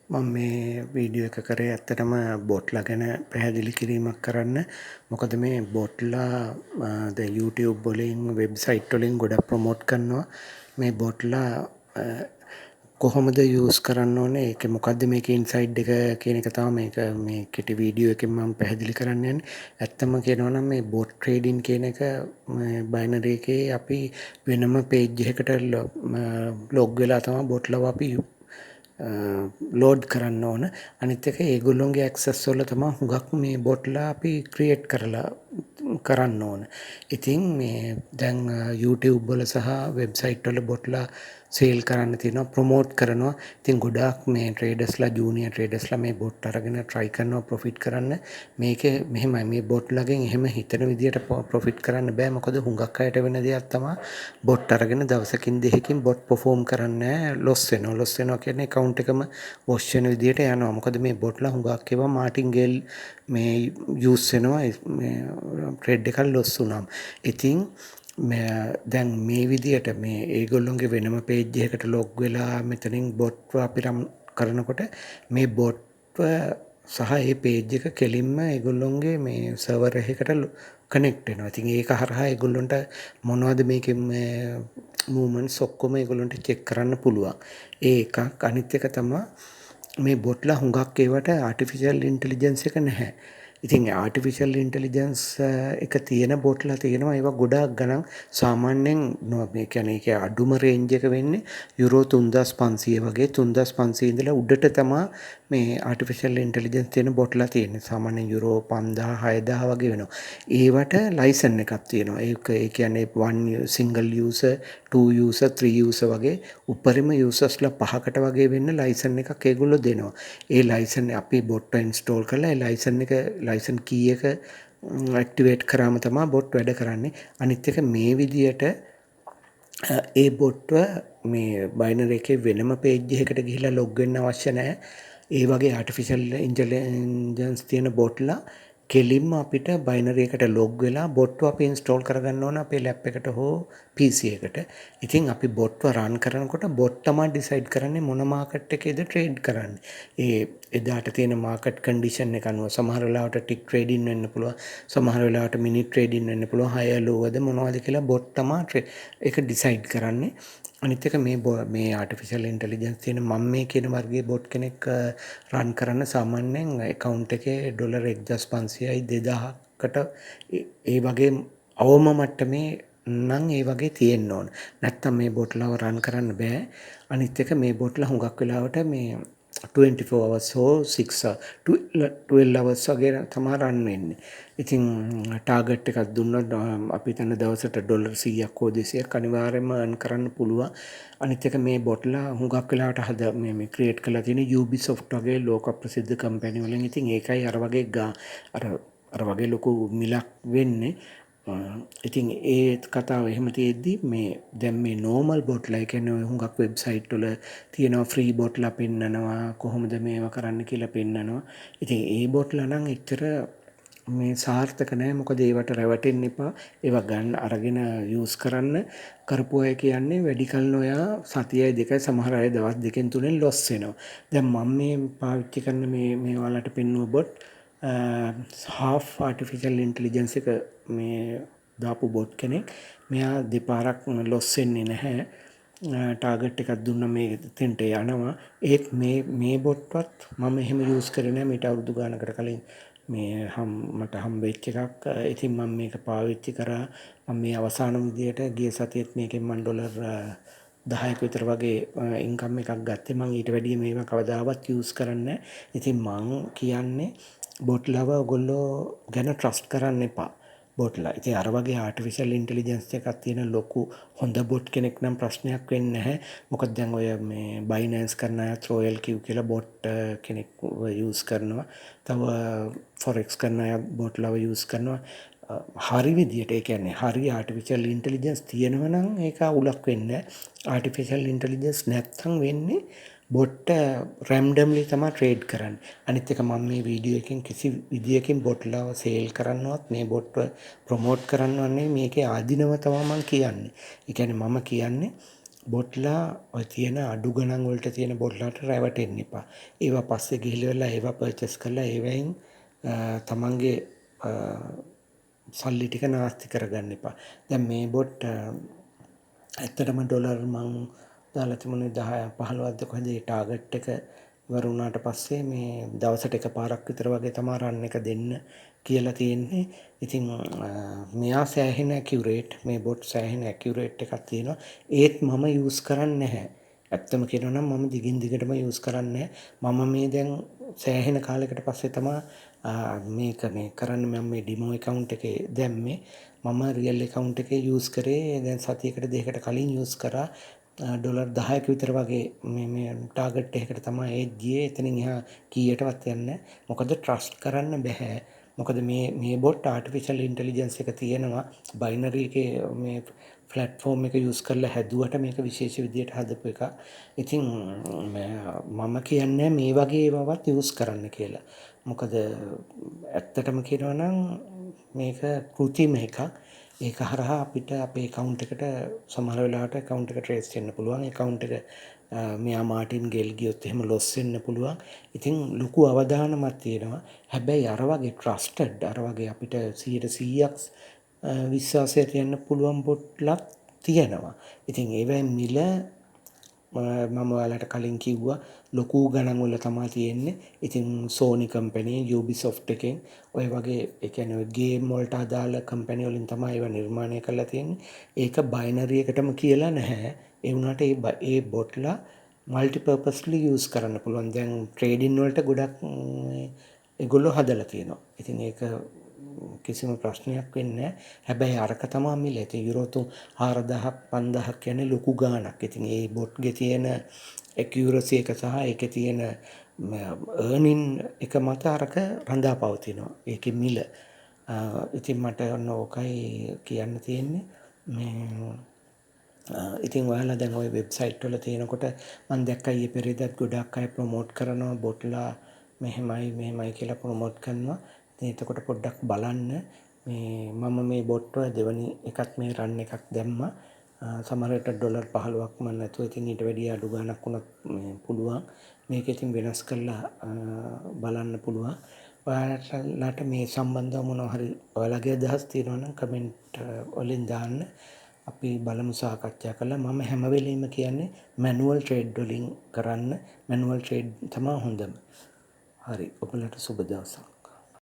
මම මේ වීඩියෝ එක කරේ ඇත්තටම බොට්ලා ගැන පැහැදිලි කිරීමක් කරන්න. මොකද මේ බොට්ලා දැන් YouTube වලින් වෙබ්සයිට් වලින් ගොඩක් ප්‍රොමෝට් කරනවා. මේ බොට්ලා කොහොමද යූස් කරන්න ඕනේ, ඒකේ මොකද්ද මේකේ ඉන්සයිඩ් එක කියන එක තමයි මේ කෙටි වීඩියෝ එකෙන් මම පැහැදිලි කරන්න යන්නේ. ඇත්තම කියනවා නම් මේ බොට් ට්‍රේඩින් කියන එක මේ බයිනරි එකේ අපි වෙනම පේජ් එකකට ලොග් වෙලා තමයි බොට්ලව අපි ලෝඩ් කරන්න ඕන. අනිත් එක ඒගොල්ලොන්ගේ ඇක්සස් වල තමයි හුඟක් මේ බොට්ලා අපි ක්‍රියේට් කරන්න ඕන. ඉතින් මේ දැන් YouTube වල සහ වෙබ්සයිට් වල බොට්ලා සේල් කරන්න තියෙනවා, ප්‍රොමෝට් කරනවා. ඉතින් ගොඩාක් මේ ට්‍රේඩර්ස්ලා, ජූනියර් ට්‍රේඩර්ස්ලා මේ බොට් අරගෙන try කරනවා ප්‍රොෆිට් කරන්න. මේකේ මෙහෙමයි, මේ බොට්ලාගෙන් එහෙම හිතන විදියට ප්‍රොෆිට් කරන්න බෑ. මොකද හුඟක් අයට වෙන දෙයක් තමයි බොට් අරගෙන දවසකින් දෙකකින් බොට් perform කරන්නේ නැහැ, ලොස් වෙනවා. ලොස් වෙනවා කියන්නේ account එකම wash වෙන විදියට යනවා. මොකද මේ බොට්ලා හුඟක් ඒවා මාටින්ගේල් මේ යූස් වෙනවා මේ ට්‍රේඩ් එකක් ලොස් වුණාම. ඉතින් දැන් මේ විදියට මේ ඒගොල්ලොන්ගේ වෙනම පේජ් එකකට ලොග් වෙලා මෙතනින් බොට් අපි රන් කරනකොට මේ බොට් සහ ඒ පේජ් එක කෙලින්ම ඒගොල්ලොන්ගේ මේ සර්වර් එකකට කනෙක්ට් වෙනවා. ඉතින් ඒක හරහා ඒගොල්ලොන්ට මොනවද මේකේ මූවමන්ට්ස් ඔක්කොම ඒගොල්ලොන්ට චෙක් කරන්න පුළුවන්. ඒ එකක්. අනිත් එක තමයි මේ බොට්ලා හුඟක් ඒවට ආටිෆිෂියල් ඉන්ටෙලිජන්ස් එක නැහැ. ඉතින් ආටිෆිෂියල් ඉන්ටෙලිජන්ස් එක තියෙන බොට්ලා තියෙනවා. ඒවා ගොඩාක් ගණන් සාමාන්‍යයෙන් මේ කියන්නේ ඒකේ අඩුම රේන්ජ් එක වෙන්නේ යුරෝ 3500 වගේ. 3500 ඉඳලා උඩට තමයි මේ ආටිෆිෂියල් ඉන්ටෙලිජන්ස් තියෙන බොට්ලා තියෙන්නේ. සාමාන්‍යයෙන් යුරෝ 5000 6000 වගේ වෙනවා. ඒවට ලයිසන් එකක් තියෙනවා. ඒක ඒ කියන්නේ one single user, two user, three user වගේ උපරිම යූසර්ස්ලා 5කට වගේ වෙන්න ලයිසන් එකක් ඒගොල්ලෝ දෙනවා. ඒ ලයිසන් අපි බොට් ඉන්ස්ටෝල් කරලා ඒ ලයිසන් කී එක ඇක්ටිවේට් කරාම තමයි බොට් වැඩ කරන්නේ. අනිත් එක මේ විදියට ඒ බොට්ව මේ බයිනරි එකේ වෙනම පේජ් එකකට ගිහිල්ලා ලොග් වෙන්න අවශ්‍ය නැහැ. ඒ වගේ ආටිෆිෂියල් ඉන්ටෙලිජන්ස් තියෙන බොට්ලා කෙලින්ම අපිට බයිනරි එකට ලොග් වෙලා බොට්ව අපි ඉන්ස්ටෝල් කරගන්න ඕන අපේ ලැප් එකට හෝ PC එකට. ඉතින් අපි බොට්ව රන් කරනකොට බොට් තමයි ඩිසයිඩ් කරන්නේ මොන මාකට් එකේද ට්‍රේඩ් කරන්නේ. ඒ එදාට තියෙන මාකට් කන්ඩිෂන් එක අනුව සමහර වෙලාවට ටික් ට්‍රේඩින් වෙන්න පුළුවන්. සමහර වෙලාවට මිනිට් ට්‍රේඩින් වෙන්න පුළුවන්. හයර් ලෝවද මොනවද කියලා බොට් තමයි ඒක ඩිසයිඩ් කරන්නේ. අනිත් එක මේ ආටිෆිෂියල් ඉන්ටෙලිජන්ස් තියෙන මම මේ කියන වර්ගයේ බොට් කෙනෙක් රන් කරන්න සාමාන්‍යයෙන් account එකේ ඩොලර් 1500යි 2000කට ඒ වගේ අවම මට්ටමේ නම් ඒ වගේ තියෙන්න ඕන. නැත්තම් මේ බොට්ලව රන් කරන්න බෑ. අනිත් එක මේ බොට්ලා හුඟක් වෙලාවට මේ 24 hours හෝ 12 hours වගේ තමයි රන් වෙන්නේ. ඉතින් ටාගට් එකක් දුන්නොත් අපි හිතන දවසට ඩොලර් 100ක් හෝ 200ක් අනිවාර්යයෙන්ම earn කරන්න පුළුවන්. අනිත් එක මේ බොට්ලා හුඟක් වෙලාවට මේ ක්‍රියේට් කරලා තියෙන Ubisoft වගේ ලෝක ප්‍රසිද්ධ කම්පැනි වලින්. ඉතින් ඒකයි අර වගේ අර වගේ ලොකු මිලක් වෙන්නේ. ඉතින් ඒ කතාව එහෙම තියෙද්දි මේ දැන් මේ නෝමල් බොට්ලා කියන්නේ හුඟක් වෙබ්සයිට් වල තියෙනවා ෆ්‍රී බොට්ලා පෙන්නනවා කොහොමද මේවා කරන්න කියලා පෙන්නනවා. ඉතින් ඒ බොට්ලා නම් එච්චර මේ සාර්ථක නැහැ. මොකද ඒවට රැවටෙන්න එපා. ඒවා ගන්න අරගෙන යූස් කරන්න කරපු අය කියන්නේ වැඩි කල නොයා සතියයි දෙකයි සමහර අය දවස් දෙකෙන් තුනෙන් ලොස් වෙනවා. දැන් මම මේ පාවිච්චි කරන මේ ඔයාලට පෙන්වුව බොට් half artificial intelligence එක මේ දාපු බොට් කෙනෙක්. මෙයා දෙපාරක් ලොස් වෙන්නේ නැහැ. ටාගට් එකක් දුන්න මේ තෙන්ට යනවා. ඒත් මේ බොට්වත් මම එහෙම යූස් කරේ නැහැ මීට අවුරුදු ගානකට කලින්. මේ මට හම්බෙච්ච එකක්. ඉතින් මම මේක පාවිච්චි කරා. මම මේ අවසාන විදියට ගිය සතියේත් මේකෙන් මම ඩොලර් 10ක විතර වගේ ඉන්කම් එකක් ගත්තේ. මම ඊට වැඩිය මේවා කවදාවත් යූස් කරන්නේ නැහැ. ඉතින් මම කියන්නේ බොට්ලව ඔයගොල්ලෝ ගැන ට්‍රස්ට් කරන්න එපා. බොට්ලා. ඉතින් අර වගේ ආටිෆිෂියල් ඉන්ටෙලිජන්ස් එකක් තියෙන ලොකු හොඳ බොට් කෙනෙක් නම් ප්‍රශ්නයක් වෙන්නේ නැහැ. මොකද දැන් ඔය මේ බයිනෑන්ස් කරන අයත් රොයල් කිව් කියලා බොට් කෙනෙක් යූස් කරනවා. තව ෆොරෙක්ස් කරන අය බොට්ලව යූස් කරනවා. හරි විදියට ඒ කියන්නේ හරි ආටිෆිෂියල් ඉන්ටෙලිජන්ස් තියෙනවා නම් ඒක උලක් වෙන්නේ නැහැ. ආටිෆිෂියල් ඉන්ටෙලිජන්ස් නැත්තම් වෙන්නේ බොට් රැන්ඩම්ලි තමයි ට්‍රේඩ් කරන්නේ. අනිත් එක මම මේ වීඩියෝ එකෙන් කිසි විදියකින් බොට්ලව සේල් කරන්නවත් මේ බොට්ව ප්‍රොමෝට් කරන්නවත් නෙමෙයි. මේකේ ආධිනව තමයි මම කියන්නේ. ඒ කියන්නේ මම කියන්නේ බොට්ලා ඔය තියෙන අඩු ගණන් වලට තියෙන බොට්ලාට රැවටෙන්න එපා. ඒවා පස්සේ ගිහිල්ලා ඒවා පර්චේස් කරලා ඒවෙන් තමන්ගේ සල්ලි ටික නාස්ති කරගන්න එපා. දැන් මේ බොට් ඇත්තටම ඩොලර් මං දාලා තිබුණේ 10 15ක්ද කොහෙද ඒ ටාගට් එක ඉවර වුණාට පස්සේ මේ දවසට එකපාරක් විතර වගේ තමයි රන් එක දෙන්න කියලා තියෙන්නේ. ඉතින් මෙයා සෑහෙන ඇකියුරේට් මේ බොට් සෑහෙන ඇකියුරේට් එකක් තියෙනවා. ඒත් මම යූස් කරන්නේ නැහැ. ඇත්තම කියනවා නම් මම දිගින් දිගටම යූස් කරන්නේ නැහැ. මම මේ දැන් සෑහෙන කාලයකට පස්සේ තමයි මේක මේ කරන්න මම මේ ඩිමෝ account එකේ දැම්මේ. මම රියල් account එකේ යූස් කරේ දැන් සතියකට දෙකකට කලින් යූස් කරා ඩොලර් 10ක විතර වගේ මේ ටාගට් එකකට තමයි ඒත් ගියේ. එතනින් එහා කීයටවත් යන්නේ නැහැ. මොකද ට්‍රස්ට් කරන්න බෑ. මොකද මේ බොට් ආටිෆිෂල් ඉන්ටෙලිජන්ස් එක තියෙනවා බයිනරි එකේ මේ ප්ලැට්ෆෝම් එක යූස් කරලා හැදුවට මේක විශේෂ විදියට හදපු එක. ඉතින් මම කියන්නේ මේ වගේ ඒවාවත් යූස් කරන්න කියලා. මොකද ඇත්තටම කියනවා නම් මේක කෘත්‍රිම එකක්. ඒක හරහා අපිට අපේ account එකට සමහර වෙලාවට account එක trace වෙන්න පුළුවන්. account එක මෙයා මාටින් ගෙල් ගියොත් එහෙම loss වෙන්න පුළුවන්. ඉතින් ලොකු අවධානමක් තියෙනවා. හැබැයි අර වගේ trusted අර වගේ අපිට 100%ක් විශ්වාසය තියන්න පුළුවන් බොට්ලක් තියෙනවා. ඉතින් ඒවෙන් මිල මම ඔයාලට කලින් කිව්වා ලොකු ගණන් වල තමයි තියෙන්නේ. ඉතින් Sony කම්පැනි, Ubisoft එකෙන් ඔය වගේ ඒ කියන්නේ ඔය ගේම් වලට අදාළ කම්පැනි වලින් තමයි ඒවා නිර්මාණය කරලා තියෙන්නේ. ඒක බයිනරි එකටම කියලා නැහැ. ඒ වුණාට ඒ බොට්ලා මල්ටිපර්පස්ලි යූස් කරන්න පුළුවන්. දැන් ට්‍රේඩින් වලට ගොඩක් ඒගොල්ලෝ හදලා තියෙනවා. ඉතින් ඒක කිසිම ප්‍රශ්නයක් වෙන්නේ නැහැ. හැබැයි අරක තමයි මිල. ඉතින් යුරෝ 4000ක් 5000ක් කියන්නේ ලොකු ගාණක්. ඉතින් ඒ බොට්ගේ තියෙන ඇකියුරසි එක සහ ඒකේ තියෙන earning එක මත අරක රඳා පවතිනවා. ඒකේ මිල. ඉතින් මට ඔන්න ඕකයි කියන්න තියෙන්නේ. ඉතින් ඔයාලා දැන් ওই වෙබ්සයිට් වල තියෙනකොට මම දැක්කා ඊයේ පෙරේදත් ගොඩක් අය ප්‍රොමෝට් කරනවා බොට්ලා මෙහෙමයි කියලා ප්‍රොමෝට් කරනවා. ඉතින් එතකොට පොඩ්ඩක් බලන්න මේ මම මේ බොට් වල දෙවනි එකත් මේ රන් එකක් දැම්මා. සමහර විට ඩොලර් 15ක් මම නැතුව ඉතින් ඊට වැඩිය අඩු ගාණක් වුණත් පුළුවන්. මේක ඉතින් වෙනස් කරලා බලන්න පුළුවන්. ඔයාලට මේ සම්බන්ධව මොනවා හරි ඔයාලගේ අදහස් තියෙනවා නම් කමෙන්ට් වලින් දාන්න. අපි බලමු සාකච්ඡා කළා. මම හැම වෙලෙම කියන්නේ මැනුවල් ට්‍රේඩ් වලින් කරන්න. මැනුවල් ට්‍රේඩ් තමයි හොඳම. හරි. ඔයාලට සුබ දවසක්.